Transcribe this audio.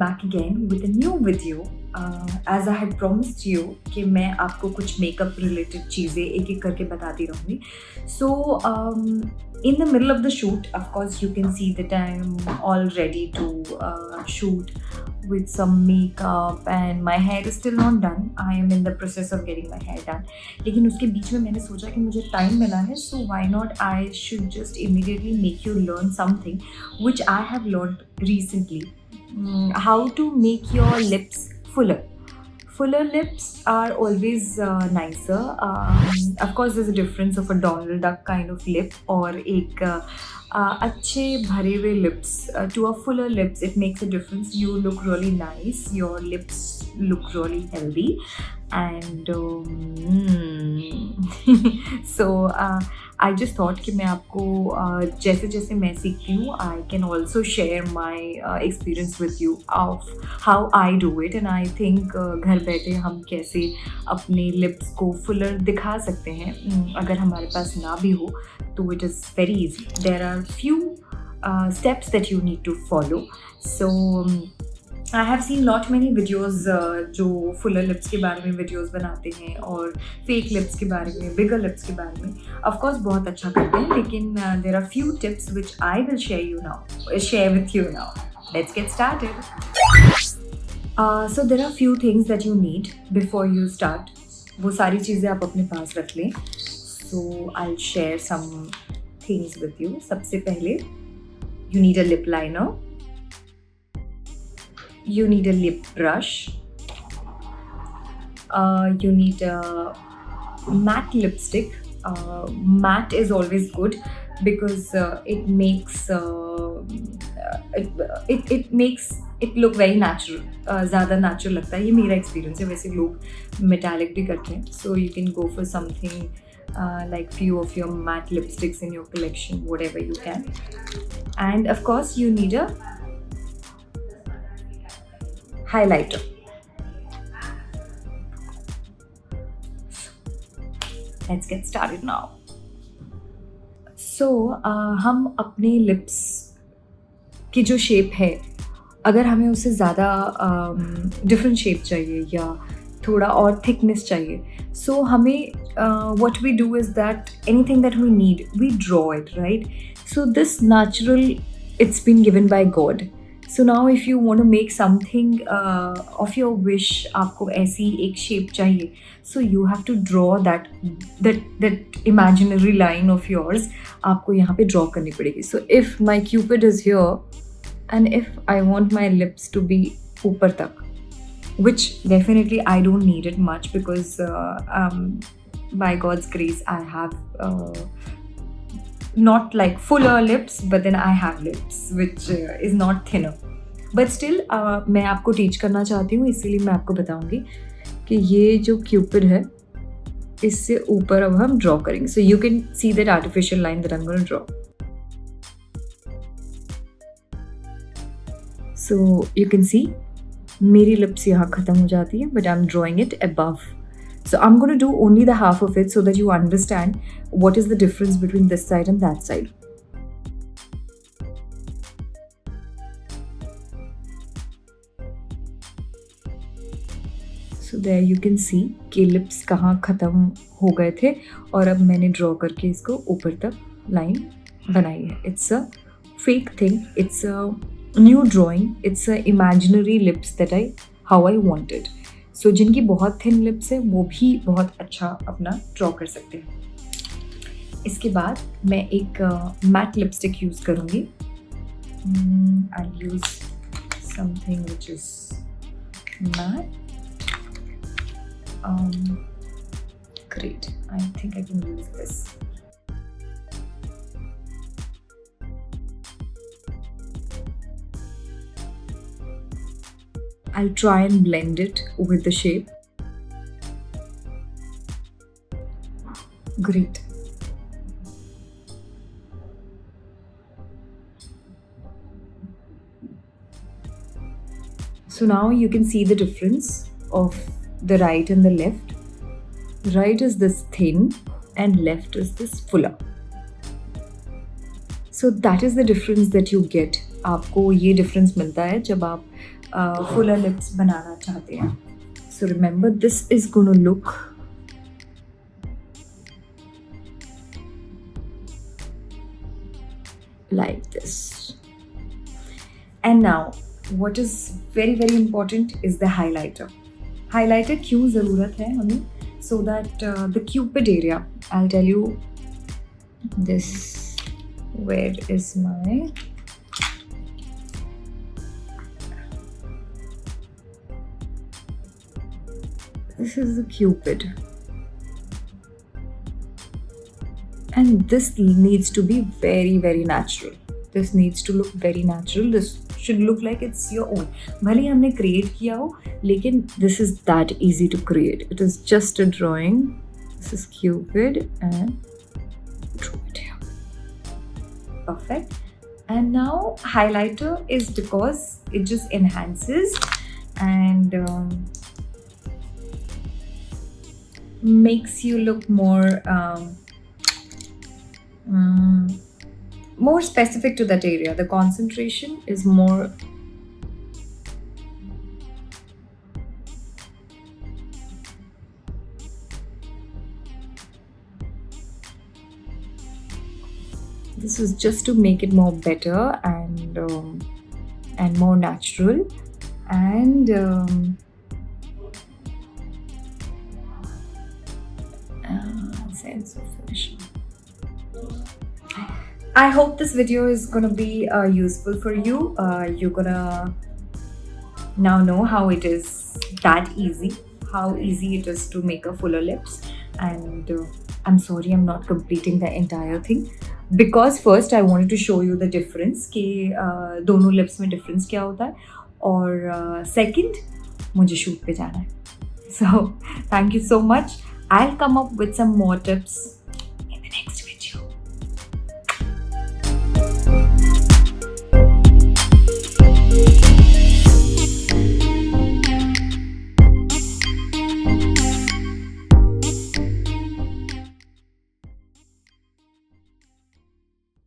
back again with a new video. As I had promised you कि मैं आपको कुछ मेकअप रिलेटेड चीज़ें एक एक करके बताती रहूँगी. So in the middle of the shoot, of course, you can see that I'm all ready to shoot with some makeup and my hair is still not done. I am in the process of getting my hair done. लेकिन उसके बीच में मैंने सोचा कि मुझे time मिला है, so why not I should just immediately make you learn something which I have learned recently. How to make your lips fuller. Fuller lips are always nicer. Of course, there's a difference of a Donald Duck kind of lip और एक अच्छे भरे हुए lips. To a fuller lips, it makes a difference. You look really nice. Your lips look really healthy. And so I just thought कि मैं आपको जैसे जैसे मैं सीखती हूँ I can also share my experience with you of how I do it and I think घर बैठे हम कैसे अपने lips को fuller दिखा सकते हैं. अगर हमारे पास ना भी हो तो it is very easy. There are few steps that you need to follow. So I have seen lot many videos जो fuller lips के बारे में videos बनाते हैं और fake lips के बारे में, bigger lips के बारे में. Of course बहुत अच्छा करते हैं लेकिन there are few tips which I will share with you now. Let's get started. So there are few things that you need before you start. वो सारी चीज़ें आप अपने पास रख लें. So I'll share some things with you. सबसे पहले you need a lip liner. You need a lip brush. You need a matte lipstick. Matte is always good because it makes it makes it look very natural. ज़्यादा natural लगता है. ये मेरा experience है. वैसे लोग metallic भी करते हैं. So you can go for something like few of your matte lipsticks in your collection, whatever you can. And of course, you need a highlighter. Let's get started now. So हम अपने lips की जो shape है अगर हमें उससे ज़्यादा different shape चाहिए या थोड़ा और thickness चाहिए so हमें what we do is that anything that we need we draw it, right? So this natural it's been given by God. So now if you want to make something of your wish, आपको ऐसी एक shape चाहिए, so you have to draw that imaginary line of yours. आपको यहाँ पे draw करनी पड़ेगी. So if my cupid is here, and if I want my lips to be ऊपर तक, which definitely I don't need it much because by God's grace I have not like fuller lips, but then I have lips which is not thinner. But still मैं आपको teach करना चाहती हूँ इसीलिए मैं आपको बताऊँगी कि ये जो cupid है इससे ऊपर अब हम draw करेंगे. So you can see that artificial line that I'm going to draw. So you can see मेरी lips यहाँ ख़त्म हो जाती है but I'm drawing it above. So I'm going to do only the half of it so that you understand what is the difference between this side and that side. So there you can see कि lips कहाँ ख़त्म हो गए थे और अब मैंने draw करके इसको ऊपर तक line बनाई है. It's a fake thing. It's a new drawing. It's a imaginary lips that how I wanted. So जिनकी बहुत thin lips है वो भी बहुत अच्छा अपना draw कर सकते हैं. इसके बाद मैं एक matte lipstick use करूँगी. I'll use something which is matte. Great. I think I can use this. I'll try and blend it with the shape. Great. So now you can see the difference of the right and the left. Right is this thin and left is this fuller. So that is the difference that you get आपको ये difference मिलता है जब आप Fuller lips बनाना चाहते हैं. So remember, this is gonna look like this. And now, what is very very important is the highlighter. Highlighter क्यों ज़रूरत है हमें? So that the cupid area, I'll tell you this. Where is my... This is the cupid. And this needs to be very very natural. This needs to look very natural. This should look like it's your own. भले ही हमने create किया हो, लेकिन this is that easy to create. It is just a drawing. This is cupid and draw it here. Perfect. And now highlighter is because it just enhances and makes you look more more specific to that area. The concentration is more... This is just to make it more better and more natural and sense of finishing. I hope this video is gonna be useful for you. You're gonna now know how it is that easy, how easy it is to make a fuller lips. And I'm sorry I'm not completing the entire thing because first I wanted to show you the difference कि दोनों lips में difference क्या होता है, और second मुझे shoot पे जाना है. So thank you so much. I'll come up with some more tips